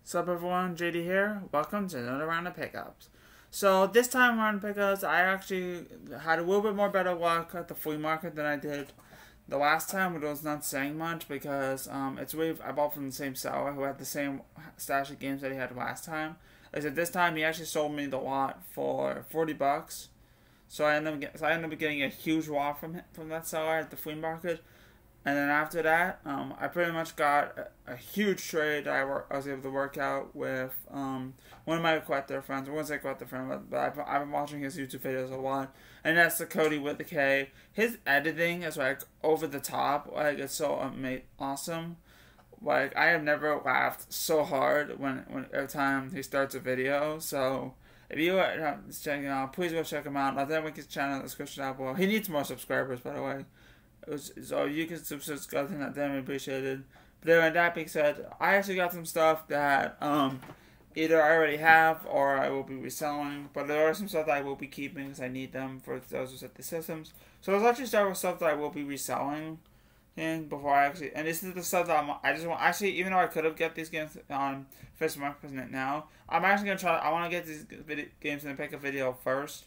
Sup everyone, JD here. Welcome to another round of pickups. So this time around pickups, I actually had a little bit more better luck at the flea market than I did the last time, but it was not saying much because it's really I bought from the same seller who had the same stash of games that he had last time. Like I said, this time he actually sold me the lot for $40. So I ended up getting a huge lot from that seller at the flea market. And then after that, I pretty much got a huge trade that I was able to work out with one of my collector friends. I wouldn't say collector friend, but I've been watching his YouTube videos a lot. And that's the Cody with the K. His editing is like over the top. Like it's so awesome. Like I have never laughed so hard when every time he starts a video. So if you are checking it out, please go check him out. I'll then link his channel in the description down below. He needs more subscribers, by the way. So you can subscribe to that, damn appreciated. But anyway, that being said, I actually got some stuff that either I already have or I will be reselling. But there are some stuff that I will be keeping because I need them for those who set the systems. So let's actually start with stuff that I will be reselling. Before I actually, and this is the stuff that I just want. Actually, even though I could have get these games on Flea Market now, I'm actually gonna try. I want to get these games in the pickup video first.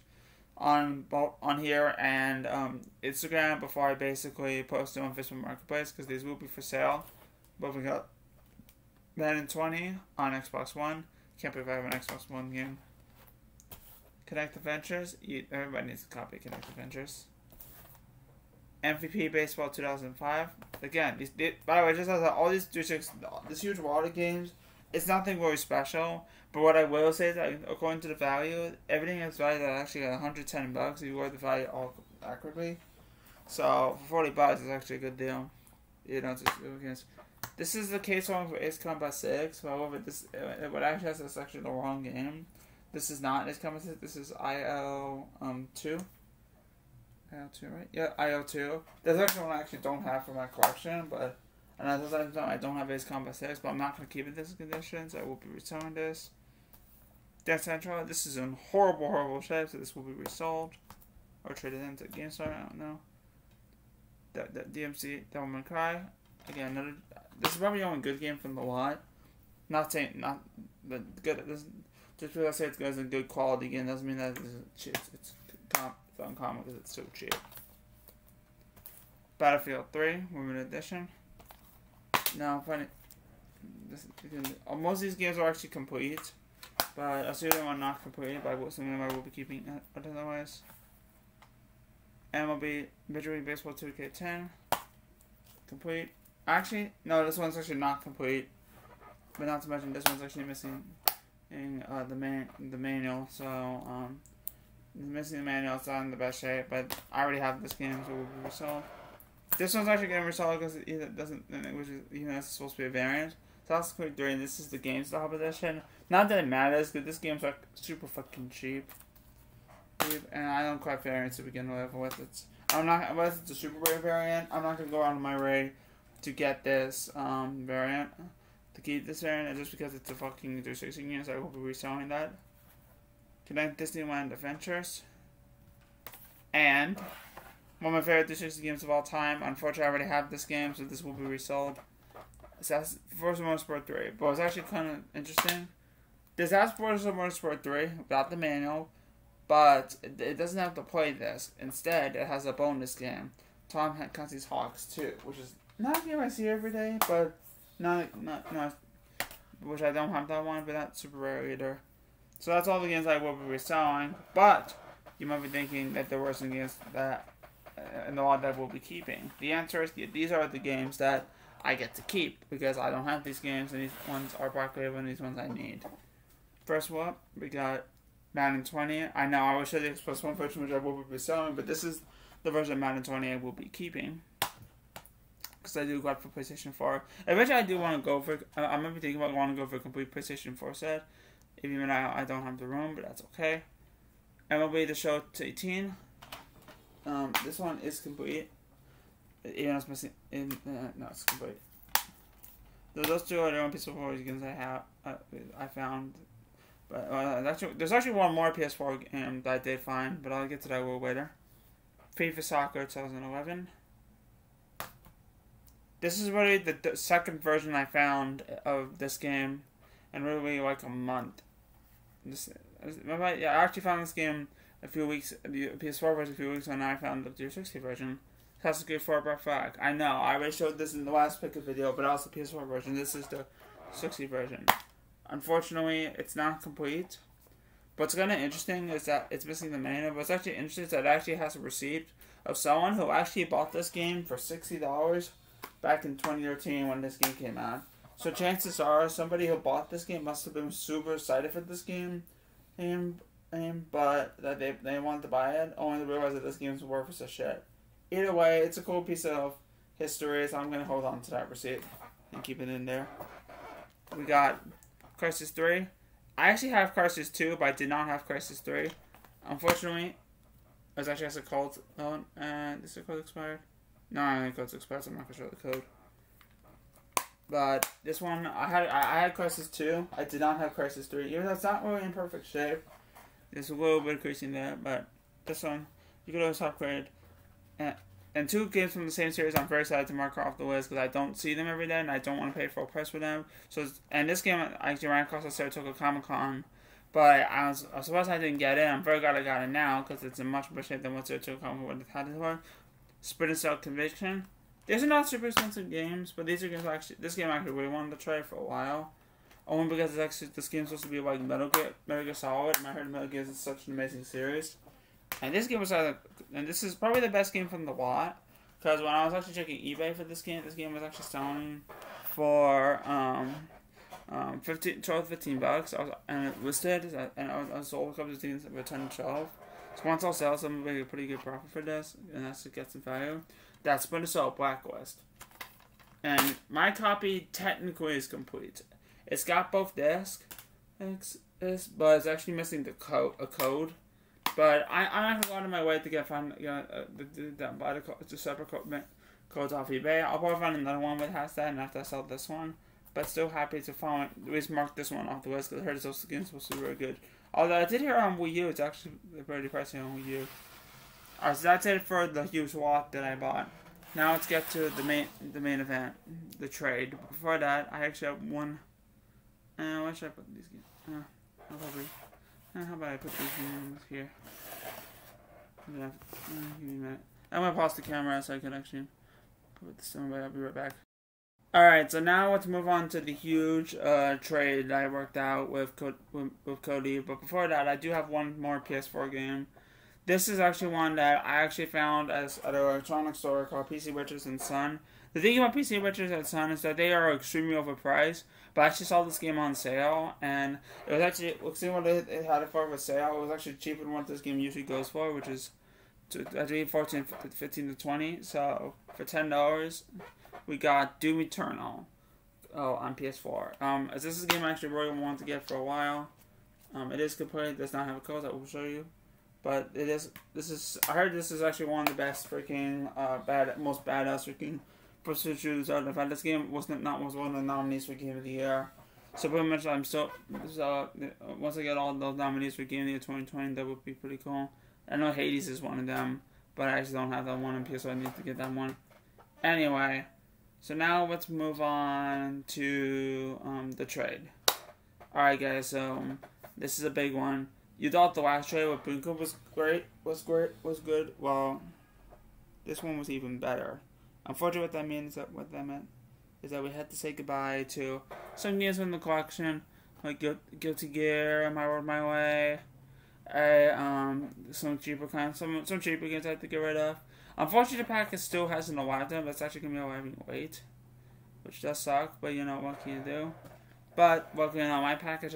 On here and Instagram before I basically post them on Facebook Marketplace because these will be for sale. But we got Madden 20 on Xbox One. Can't believe I have an Xbox One game. Connect Adventures. Everybody needs a copy of Connect Adventures. MVP Baseball 2005. Again, by the way, just as all these this huge wall of games, it's nothing really special. But what I will say is that according to the value, everything is valued at actually $110 if you work the value all accurately. So for $40, it's actually a good deal. You know, this is the case one for Ace Combat 6. However, what actually has is actually the wrong game. This is not Ace Combat 6. This is IL 2. IL 2, right? Yeah, IL 2. There's actually one I actually don't have for my collection, but and I don't have Ace Combat 6, but I'm not going to keep it in this condition, so I will be reselling this. Death Central, this is in horrible shape, so this will be resold. Or traded into GameStop, I don't know. The DMC, Devil May Cry. Again, this is probably the only good game from the lot. Not saying, good, just because I say it's good as a good quality game doesn't mean that it's uncommon because it's so cheap. Battlefield 3, Women's Edition. Now, funny, most of these games are actually complete, but a few of them are not complete, but some of them I will be keeping otherwise. MLB Major League Baseball 2K10, complete. Actually, no, this one's actually not complete, but not to mention this one's actually missing in the manual, so missing the manual. It's not in the best shape, but I already have this game, so it will be resold. This one's actually getting resold because it doesn't, which is it's supposed to be a variant. So that's Creed 3, and this is the GameStop edition. Not that it matters, because this game's like super fucking cheap. And I don't collect variants to begin with. Unless it's a super rare variant, I'm not gonna go out of my way to get this variant. To keep this variant, and just because it's a fucking 360 game, so I will be reselling that. Connect Disneyland Adventures. And one of my favorite 360 games of all time. Unfortunately, I already have this game, so this will be resold. So that's Forza Motorsport 3. But it's actually kind of interesting. This has Forza Motorsport 3 without the manual, but it doesn't have the play disc. Instead, it has a bonus game, Tom Clancy's Hawks 2, which is not a game I see every day, but not which I don't have that one, but not super rare either. So that's all the games I will be reselling. But you might be thinking that there were some games that and the lot that we'll be keeping. The answer is these are the games that I get to keep because I don't have these games and these ones are popular and these ones I need. First one, we got Madden 20. I know I will show the Xbox One version which I will be selling, but this is the version of Madden 20 I will be keeping because I do go for PlayStation 4. Eventually I do want to go for, I might be thinking about wanting to go for a complete PlayStation 4 set, even though I don't have the room, but that's okay. MLB The Show 18. This one is complete. Even though it's missing. No, it's complete. Those two are the only PS4 games I found. But there's actually one more PS4 game that I did find, but I'll get to that a little later. FIFA Soccer 2011. This is really the second version I found of this game. in really like a month. I actually found this game a few weeks, the PS4 version a few weeks ago, and I found the 360 version. That's a good 4-bar fact. I know, I already showed this in the last pickup video, but also the PS4 version. This is the 60 version. Unfortunately, it's not complete. What's kind of interesting is that it's missing the manual. What's actually interesting is that it actually has a receipt of someone who actually bought this game for $60 back in 2013 when this game came out. So chances are somebody who bought this game must have been super excited for this game, but that they wanted to buy it, only to realize that this game's worthless as shit. Either way, it's a cool piece of history, so I'm going to hold on to that receipt and keep it in there. We got Crisis 3. I actually have Crisis 2, but I did not have Crisis 3. Unfortunately, it was actually as a code. Oh, is the code expired? No, I don't think the code's expired, so I'm not going to show the code. But this one, I had Crisis 2. I did not have Crisis 3. Even though it's not really in perfect shape. There's a little bit of creasing there, but this one, you could always upgrade. And two games from the same series I'm very excited to mark off the list because I don't see them every day and I don't want to pay full price for them. And this game I actually ran across at Saratoga Comic Con, but I was surprised I didn't get it. I'm very glad I got it now because it's in much better shape than what Saratoga Comic Con would have had it for. Splinter Cell Conviction. These are not super expensive games, but these are games this game I actually really wanted to try for a while. Only because this game's supposed to be like Metal Gear Solid, and I heard Metal Gear is such an amazing series. And this game was and this is probably the best game from the lot, because when I was actually checking eBay for this game was actually selling for $12 to $15. And it listed, and I was sold a couple of things for 10 to 12. So once I'll sell some, make a pretty good profit for this, and that's to get some value. That's Splinter Cell Blacklist. And my copy technically is complete. It's got both discs, but it's actually missing a code. But I'm not going out of my way to buy the separate codes off eBay. I'll probably find another one that has that, and after I sell this one. But still happy to at least mark this one off the list because I heard this game is supposed to be really good. Although I did hear on Wii U, it's actually pretty pricey on Wii U. Alright, so that's it for the huge lot that I bought. Now let's get to the main event, the trade. Before that, I actually have one. Where should I put these games? How about I put these games here? Give me a minute. I'm gonna pause the camera so I can actually put this down. I'll be right back. Alright, so now let's move on to the huge trade that I worked out with Cody. But before that, I do have one more PS4 game. This is actually one that I actually found at an electronics store called PC Witches and Son. The thing about PC Witches and Son is that they are extremely overpriced. But I actually saw this game on sale, and it was actually, seeing what it had it for with sale, it was actually cheaper than what this game usually goes for, which is I think 15 to 20. So for $10, we got Doom Eternal on PS4. As this is a game I actually really wanted to get for a while. It is complete. It does not have a code. I will show you. But it is. I heard this is actually one of the best freaking most badass freaking first-person shooters out. In fact, this game was one of the nominees for Game of the Year. So pretty much, I'm still. Once I get all those nominees for Game of the Year 2020, that would be pretty cool. I know Hades is one of them, but I actually don't have that one on PS, so I need to get that one. Anyway, so now let's move on to the trade. All right, guys. So this is a big one. You thought the last trade with Bunko was good. Well, this one was even better. Unfortunately, what that meant is that we had to say goodbye to some games from the collection, like Guilty Gear, My Word My Way, some cheaper games I had to get rid of. Unfortunately, the package still hasn't arrived yet, but it's actually gonna be arriving late, which does suck. But you know what can you do? But luckily, my package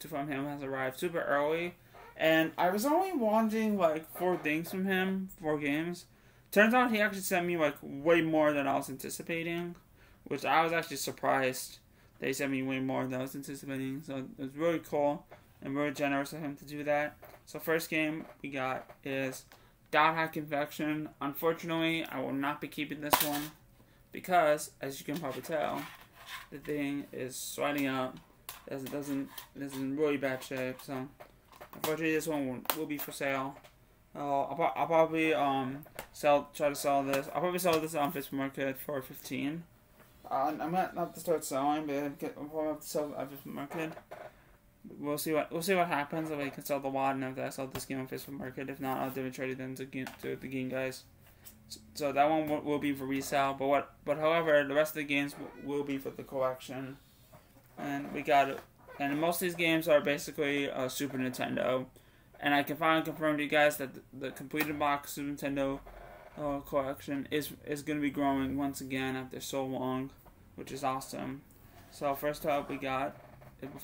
from him has arrived super early, and I was only wanting like 4 things from him, 4 games. Turns out he actually sent me like way more than I was anticipating, which I was actually surprised they sent me way more than I was anticipating. So it was really cool and really generous of him to do that. So first game we got is Dot Hack Infection. Unfortunately, I will not be keeping this one because, as you can probably tell, the thing is sliding out. It's in really bad shape. So unfortunately, this one will be for sale. I'll probably try to sell this. I'll probably sell this on Flea Market for $15. I might have to start selling, but I'll have to sell at Facebook Market. We'll see what happens if I can sell the WAD and if I sell this game on Facebook Market. If not, I'll demonstrate it into the game guys. So that one will be for resale. But however, the rest of the games will be for the collection. And we got it. And most of these games are basically Super Nintendo. And I can finally confirm to you guys that the completed box Super Nintendo collection is going to be growing once again after so long, which is awesome. So first up we got,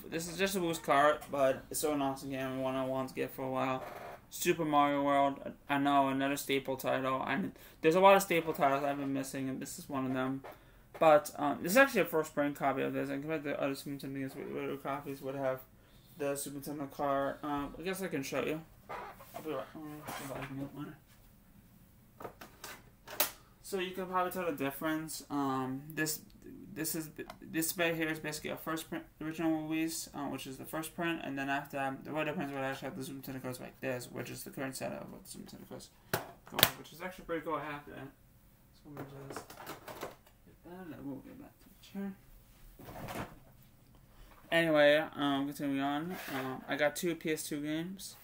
this is just a loose cart, but it's so an awesome game and one I wanted to get for a while. Super Mario World. I know, another staple title. There's a lot of staple titles I've been missing, and this is one of them. But this is actually a first print copy of this, and compared to other Super Nintendo games, other copies would have the Super Nintendo cart. I guess I can show you. I'll be right. So you can probably tell the difference. This right here is basically a first print original release, which is the first print, and then after the way difference would actually have the Super Nintendo goes like this, which is the current setup of what the Super Nintendo goes, which is actually pretty cool. I have that. So we'll just get that, and we'll get back to the chair. Anyway, continuing on, I got 2 PS2 games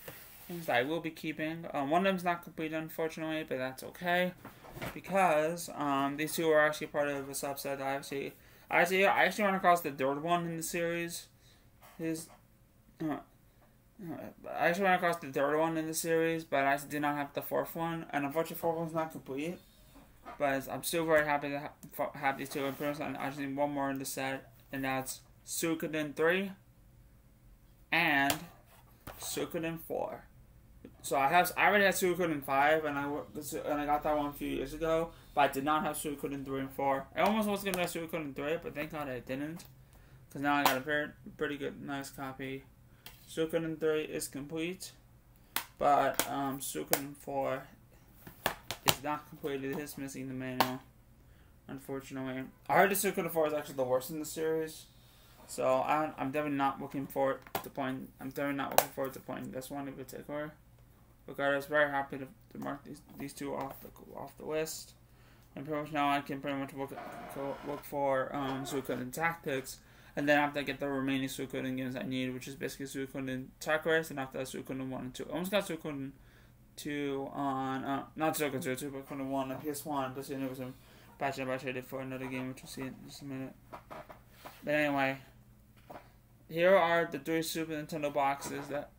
that I will be keeping. One of them's not complete, unfortunately, but that's okay. Because these 2 are actually part of a subset that I actually ran across the 3rd one in the series. I actually ran across the 3rd one in the series, but I did not have the 4th one, and unfortunately the 4th one's not complete. But I'm still very happy to have these 2 in person. I just need one more in the set, and that's Suikoden 3 and Suikoden 4. So I already had Suikoden 5, and I got that one a few years ago, but I did not have Suikoden 3 and 4. I almost was gonna get Suikoden 3, but thank God I didn't, because now I got a pretty good, nice copy. Suikoden 3 is complete, but Suikoden 4 is not complete. It is missing the manual, unfortunately. I heard the Suikoden 4 is actually the worst in the series, so I'm definitely not looking forward to playing. This one in particular. Regardless, very happy to mark these 2 off the list, and pretty much now I can pretty much look for Suikoden Tactics, and then after I get the remaining Suikoden games I need, which is basically Suikoden Tech Race, and after that Suikoden 1 and 2. I almost got Suikoden 2 on not Suikoden 2, but Suikoden 1 on PS1. But there was a patch I did for another game, which we'll see in just a minute. But anyway, here are the 3 Super Nintendo boxes that.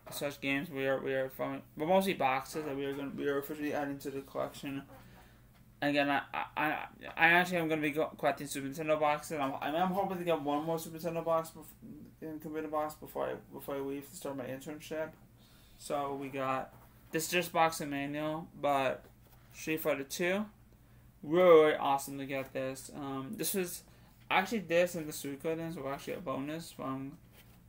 Such games we are from, but mostly boxes that we are officially adding to the collection. Again, I actually am going to be collecting Super Nintendo boxes. I'm hoping to get one more Super Nintendo box computer box before I leave to start my internship. So we got this just box and manual, but Street Fighter 2, really awesome to get this. This was actually this and the Suikodens were actually a bonus from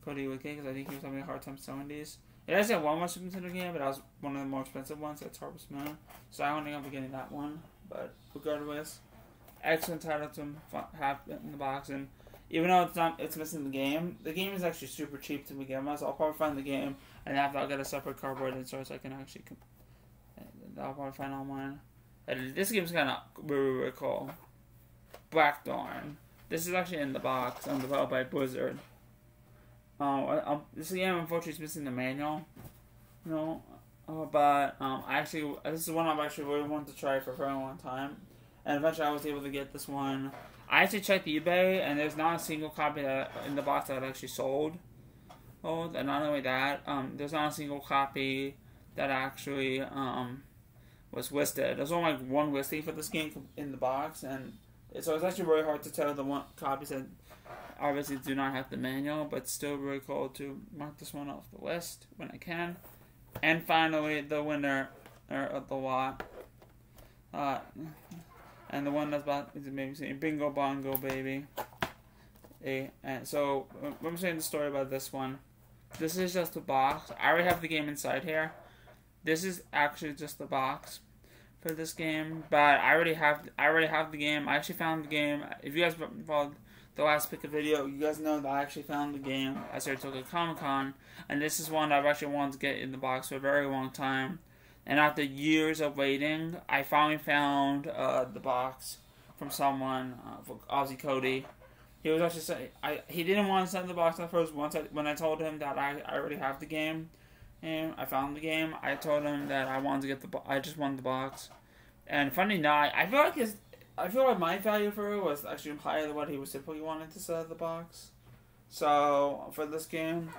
Cody Wiki, because I think he was having a hard time selling these. It actually had one more Super Nintendo game, but that was one of the more expensive ones. That's Harvest Moon. So I don't think I'll be getting that one. But regardless, excellent title to have in the box. And even though it's missing the game is actually super cheap to begin with. So I'll probably find the game, and after I'll get a separate cardboard insert so I can actually. I'll probably find online. And this game's kind of really cool. Blackthorn. This is actually in the box. Developed by Blizzard. This game unfortunately is missing the manual, but this is one I've actually really wanted to try for a very long time, and eventually I was able to get this one. I actually checked eBay, and there's not a single copy in the box that I've actually sold. And not only that, there's not a single copy that actually was listed. There's only like one listing for this game in the box, and so it's actually really hard to tell the one copies that obviously do not have the manual, but still really cool to mark this one off the list when I can. And finally, the winner of the lot. And the one that's about is maybe saying Bingo Bongo Baby. And so I'm saying the story about this one. This is just a box. I already have the game inside here. This is actually just the box for this game, but I already have the game. I actually found the game. If you guys followed the last pick of video, you guys know that I actually found the game at Saratoga Comic Con, and this is one I've actually wanted to get in the box for a very long time. And after years of waiting, I finally found the box from someone, obviously Cody. He was actually saying he didn't want to send the box at first. When I told him that I already have the game, and I found the game, I told him that I wanted to get I just wanted the box. And funny enough, I feel like my value for it was actually higher than what he was typically wanting to sell the box. So for this game,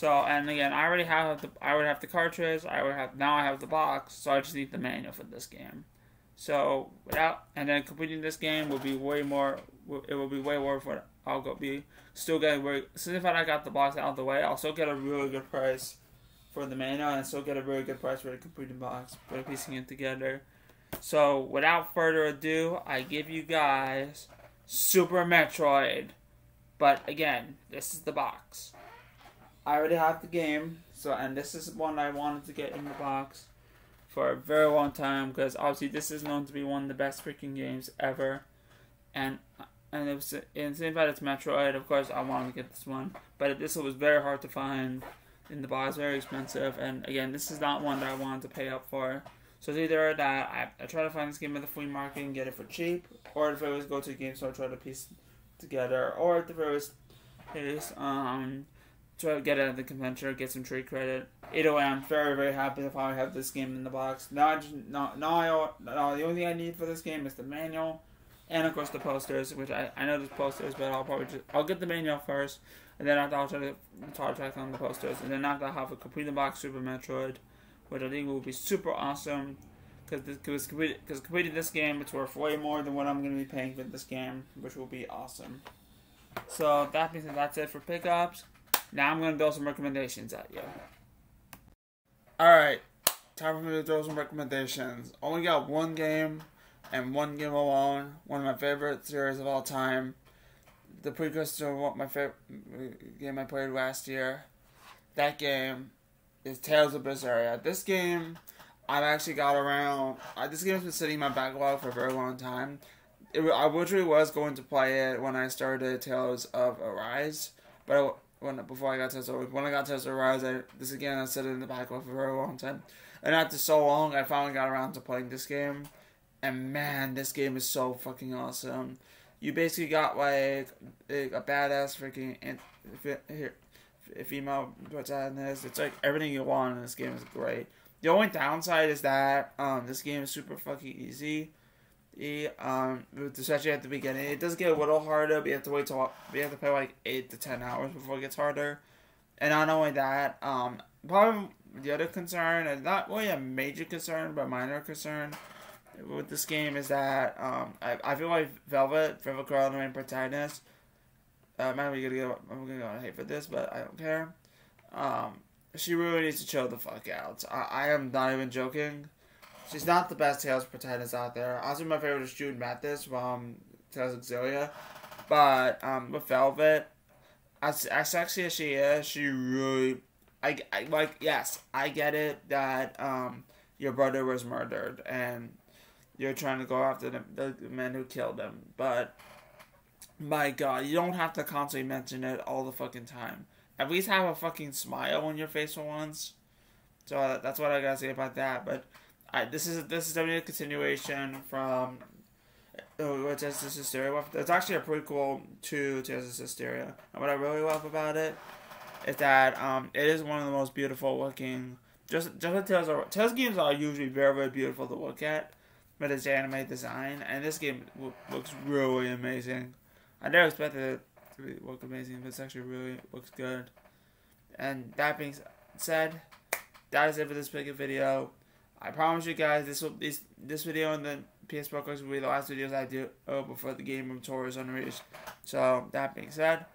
and again, I already have the cartridge. Now I have the box. So I just need the manual for this game. So and then completing this game will be way more. It will be way worth what I'll be still getting. Since if I got the box out of the way, I'll still get a really good price for the manual, and still get a really good price for the completed box for piecing it together. So without further ado, I give you guys Super Metroid. But again, this is the box. I already have the game, and this is one I wanted to get in the box for a very long time, because obviously this is known to be one of the best freaking games ever, and it was in same fact it's Metroid. Of course, I wanted to get this one, but this was very hard to find in the box, very expensive, and again, this is not one that I wanted to pay up for. So it's either that I try to find this game at the Flea Market and get it for cheap, or if it was go to a game store, try to piece it together, or if it was try to get it at the convention, get some trade credit. Either way, I'm very, very happy to finally have this game in the box. Now the only thing I need for this game is the manual, and of course the posters, which I know there's posters, but I'll get the manual first, and then I'll try to track on the posters, and then after I'll have a complete box Super Metroid, which I think will be super awesome, because completing this game, it's worth way more than what I'm going to be paying for this game, which will be awesome. So that being said, that's it for pickups. Now I'm going to throw some recommendations at you. Alright, time for me to throw some recommendations. Only got one game, and one game alone. One of my favorite series of all time. The precursor to what my favorite game I played last year. That game is Tales of Berseria. This game, I've actually got around. This game's been sitting in my backlog for a very long time. I literally was going to play it when I started Tales of Arise, but before I got Tales of Arise, this again I set it in the backlog for a very long time. And after so long, I finally got around to playing this game, and man, this game is so fucking awesome. You basically got like a badass freaking female protagonist. It's like everything you want in this game is great. The only downside is that this game is super fucking easy. Especially at the beginning, it does get a little harder. But you have to play like 8 to 10 hours before it gets harder. And not only that, probably the other concern, and not really a major concern, but a minor concern with this game is that I feel like Velvet Girl, the main protagonist. I'm gonna go on hate for this, but I don't care. She really needs to chill the fuck out. I am not even joking. She's not the best Tales protagonist out there. Also, my favorite is Jude Mathis from Tales Exilia. But with Velvet, as sexy as she is, she really, yes, I get it that your brother was murdered and you're trying to go after the men who killed him. But my God, you don't have to constantly mention it all the fucking time. At least have a fucking smile on your face for once. So that's what I gotta say about that. But this is definitely a continuation from Tales of Hysteria. It's actually a prequel to Tales of Hysteria. And what I really love about it is that it is one of the most beautiful looking. Just like Tales games are usually very, very beautiful to look at, but it's anime design, and this game looks really amazing. I never expected it to look amazing, but it actually really looks good. And that being said, that is it for this video. I promise you guys, this video and the PS Pro will be the last videos I do before the game room tour is unleashed. So that being said,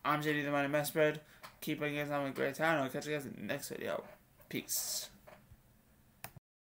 I'm JD the Money Messbird. Keep on you guys having a great time. I'll catch you guys in the next video. Peace.